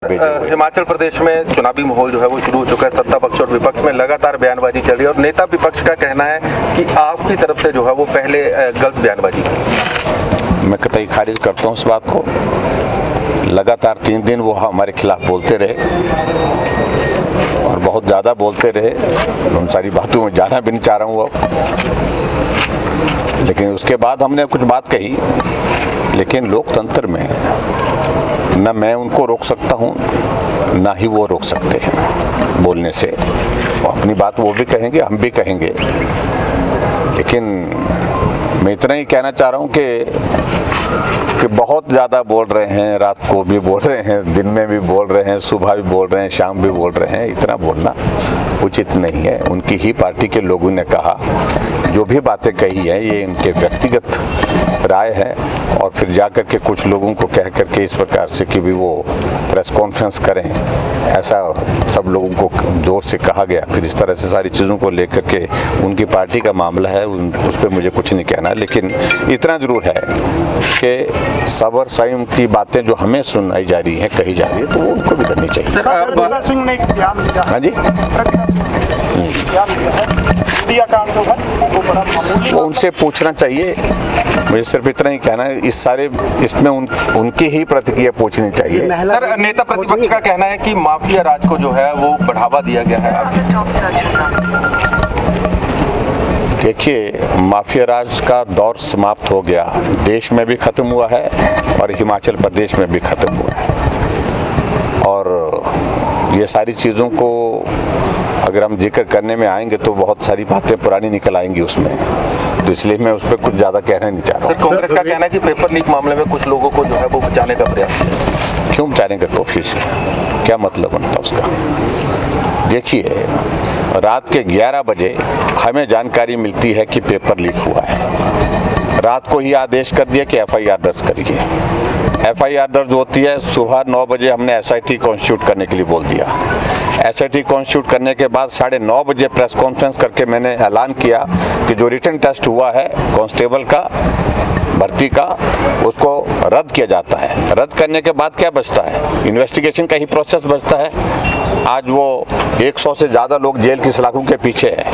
हिमाचल प्रदेश में चुनावी माहौल जो है वो शुरू हो चुका है। सत्ता पक्ष और विपक्ष में लगातार बयानबाजी चल रही है और नेता विपक्ष का कहना है कि आपकी तरफ से जो है वो पहले गलत बयानबाजी की। मैं कतई खारिज करता हूँ इस बात को। लगातार 3 दिन वो हमारे खिलाफ बोलते रहे और बहुत ज़्यादा बोलते रहे। उन सारी बातों में जाना भी नहीं चाह रहा हूँ अब, लेकिन उसके बाद हमने कुछ बात कही। लेकिन लोकतंत्र में न मैं उनको रोक सकता हूँ ना ही वो रोक सकते हैं बोलने से। अपनी बात वो भी कहेंगे, हम भी कहेंगे। लेकिन मैं इतना ही कहना चाह रहा हूँ कि बहुत ज़्यादा बोल रहे हैं, रात को भी बोल रहे हैं, दिन में भी बोल रहे हैं, सुबह भी बोल रहे हैं, शाम भी बोल रहे हैं। इतना बोलना उचित नहीं है। उनकी ही पार्टी के लोगों ने कहा, जो भी बातें कही है ये इनके व्यक्तिगत राय है। और फिर जाकर के कुछ लोगों को कह करके इस प्रकार से कि भी वो प्रेस कॉन्फ्रेंस करें, ऐसा सब लोगों को जोर से कहा गया। फिर इस तरह से सारी चीज़ों को लेकर के उनकी पार्टी का मामला है, उस पर मुझे कुछ नहीं कहना। लेकिन इतना ज़रूर है कि सबर संयम की बातें जो हमें सुनाई जा रही हैं, कही जा रही है, तो वो उनको भी करनी चाहिए। हाँ जी, वो उनसे पूछना चाहिए। मुझे सिर्फ इतना ही कहना है, इसमें उनकी ही प्रतिक्रिया पूछनी चाहिए। सर, नेता प्रतिपक्ष का कहना है कि माफिया राज को जो है वो बढ़ावा दिया गया है। देखिए, माफिया राज का दौर समाप्त हो गया। देश में भी खत्म हुआ है और हिमाचल प्रदेश में भी खत्म हुआ है। और ये सारी चीज़ों को अगर हम जिक्र करने में आएंगे तो बहुत सारी बातें पुरानी निकल आएंगी उसमें, तो इसलिए मैं उस पर कुछ ज़्यादा कहना नहीं चाह रहा। सर, कांग्रेस का कहना है कि पेपर लीक मामले में कुछ लोगों को जो है वो बचाने का प्रयास। क्यों बचाने का कोशिश है? क्या मतलब बनता उसका? देखिए, रात के 11 बजे हमें जानकारी मिलती है कि पेपर लीक हुआ है। रात को ही आदेश कर दिया कि FIR दर्ज करिए। FIR दर्ज होती है, सुबह 9 बजे हमने SIT कॉन्स्टिट्यूट करने के लिए बोल दिया। SIT कॉन्स्टिट्यूट करने के बाद 9:30 बजे प्रेस कॉन्फ्रेंस करके मैंने ऐलान किया कि जो रिटन टेस्ट हुआ है कांस्टेबल का भर्ती का, उसको रद्द किया जाता है। रद्द करने के बाद क्या बचता है? इन्वेस्टिगेशन का ही प्रोसेस बचता है। आज वो 100 से ज़्यादा लोग जेल की सलाखों के पीछे है।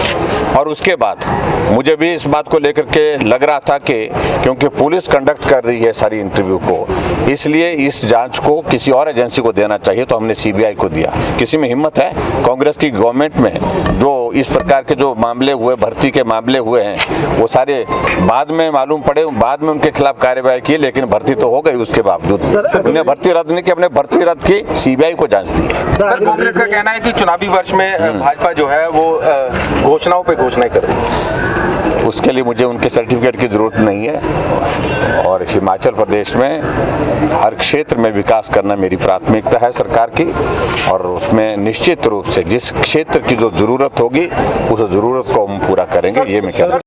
और उसके बाद मुझे भी इस बात को लेकर के लग रहा था कि क्योंकि पुलिस कंडक्ट कर रही है सारी इंटरव्यू को, इसलिए इस जांच को किसी और एजेंसी को देना चाहिए, तो हमने CBI को दिया। किसी में हिम्मत है? कांग्रेस की गवर्नमेंट में जो इस प्रकार के जो मामले हुए, भर्ती के मामले हुए हैं, वो सारे बाद में मालूम पड़े, बाद में उनके खिलाफ कार्रवाई की, लेकिन भर्ती तो हो गई। उसके बावजूद उन्हें भर्ती रद्द नहीं की, अपने भर्ती रद्द की, CBI को जांच दी है। सर, कांग्रेस का कहना है कि चुनावी वर्ष में भाजपा जो है वो घोषणाओं पे घोषणाएं कर रही है। उसके लिए मुझे उनके सर्टिफिकेट की जरूरत नहीं है। और हिमाचल प्रदेश में हर क्षेत्र में विकास करना मेरी प्राथमिकता है सरकार की। और उसमें निश्चित रूप से जिस क्षेत्र की जो जरूरत होगी उस जरूरत को हम पूरा करेंगे, ये मैं कहना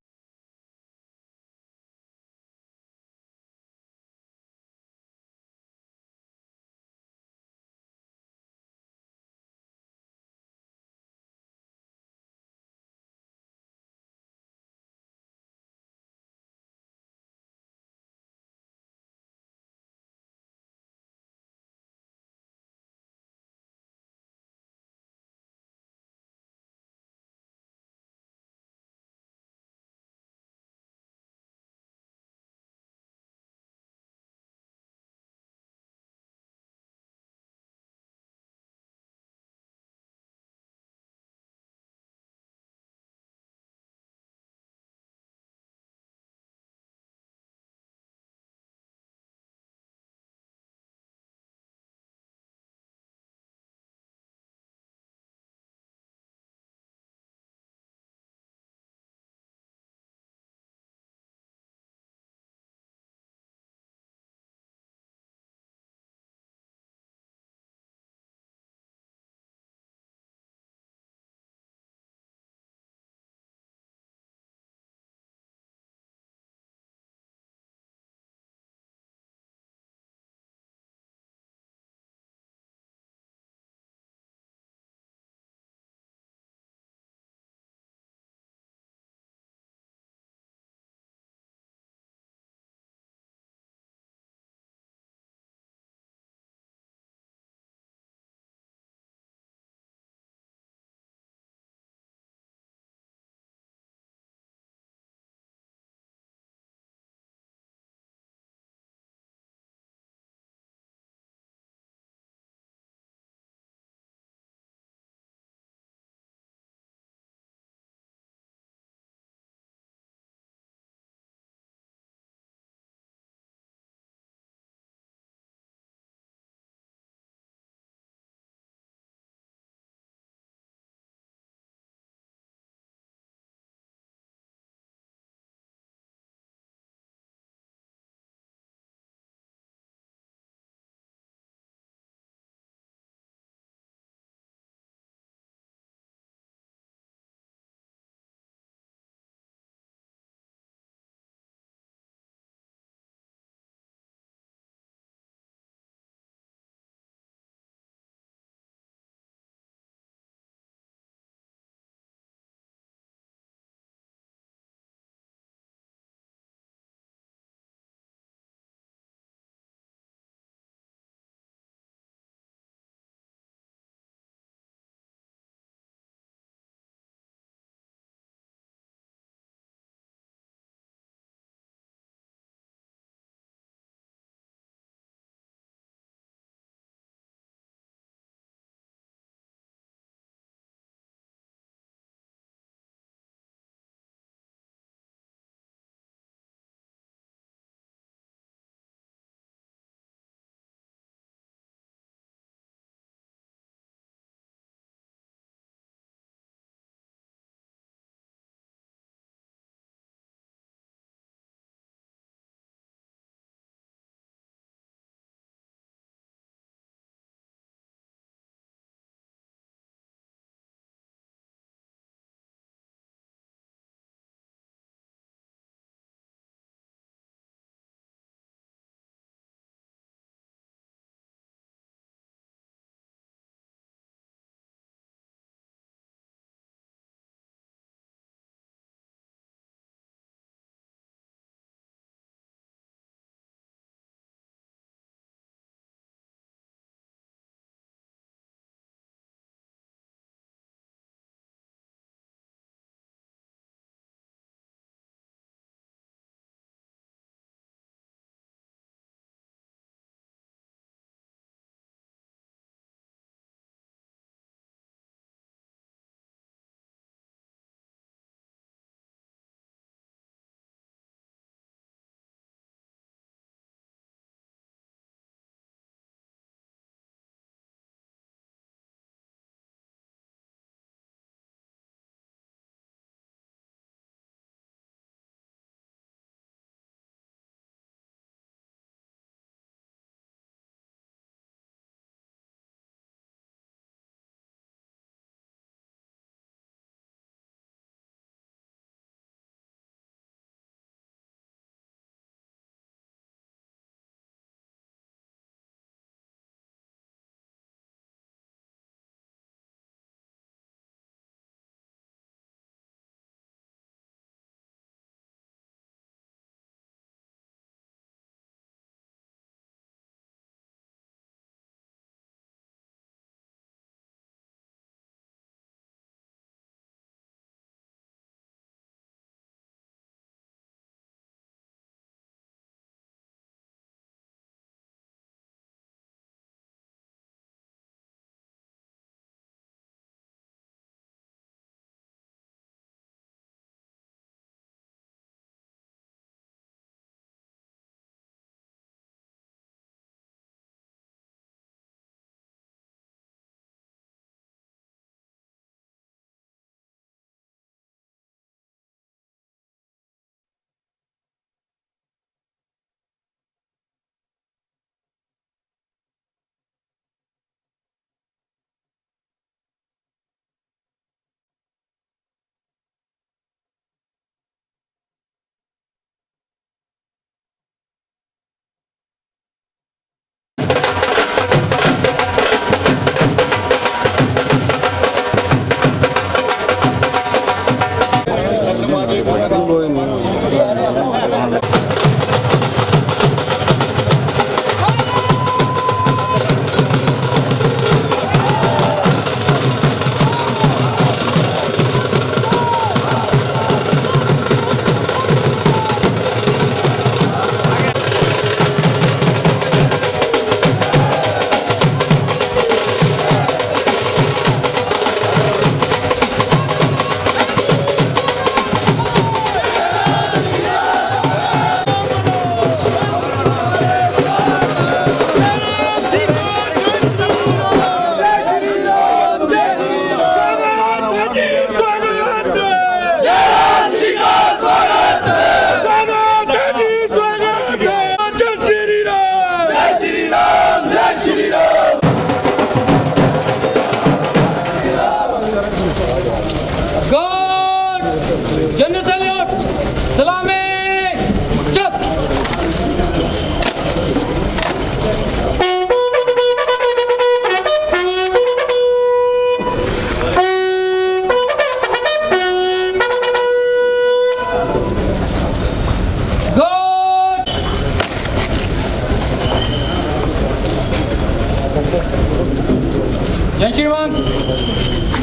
जय श्रीमान।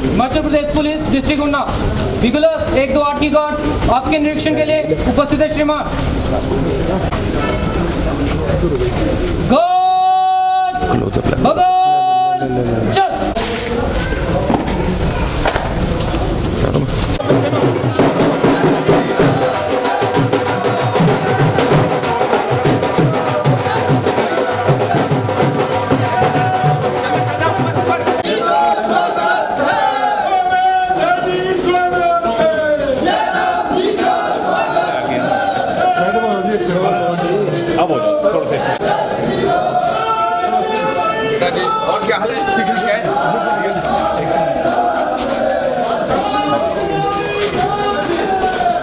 हिमाचल प्रदेश पुलिस डिस्ट्रिक्ट उन्नाव विगुलस 128 की गार्ड आपके निरीक्षण के लिए उपस्थित है श्रीमान। गार्ड भगत